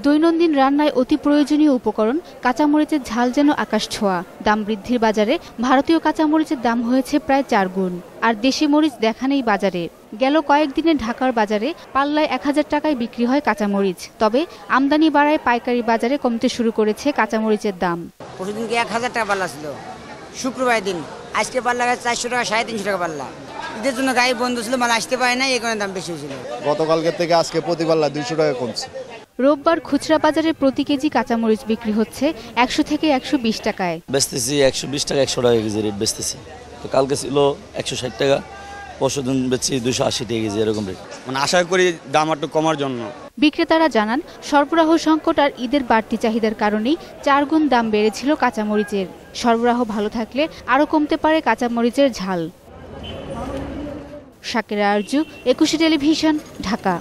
দৈনন্দিন রান্নায় অতি প্রয়োজনীয় উপকরণ কাঁচামরিচের ঝাল যেন আকাশ ছোঁয়া। দাম বৃদ্ধির বাজারে ভারতীয় কাঁচামরিচের দাম হয়েছে প্রায় 4 গুণ। আর দেশি মরিচ দেখা নেই বাজারে। গেল কয়েকদিনে ঢাকার বাজারে পাল্লায় 1000 টাকায় বিক্রি হয় কাঁচামরিচ। তবে আমদানি বাড়ায় পাইকারি বাজারে কমতে শুরু করেছে কাঁচামরিচের দাম। প্রতিদিনকে 1000 টাকা পাল্লা ছিল, শুক্রবার দিন। আজকে পাল্লা 400 টাকা, 350 টাকা পাল্লা। ঈদের জন্য গাড়ি বন্ধ ছিল, মাল আসতে পারে না, এই কারণে দাম বেশি হয়েছিল। গতকালকের থেকে আজকে প্রতি পাল্লা 200 টাকা কমছে। রোববার খুচরা বাজারে প্রতি কেজি কাঁচামরিচ বিক্রি হচ্ছে 100 থেকে 120 টাকায়। বেচতেছি 120 টাকা, 100 টাকা কেজি রেট বেচতেছি। তো কালকে ছিল 160 টাকা, পরশুদিন বেচছি 280 টাকা কেজি, এরকম রেট। মানে আশা করি দাম একটু কমার জন্য। বিক্রেতারা জানান, সরবরাহ সংকট আর ঈদের বাড়তি চাহিদার কারণেই 4 গুণ দাম বেড়েছিল কাঁচামরিচের। সরবরাহ ভালো থাকলে আরও কমতে পারে কাঁচামরিচের ঝাল। শাকেরা আরজু, 21 টেলিভিশন, ঢাকা।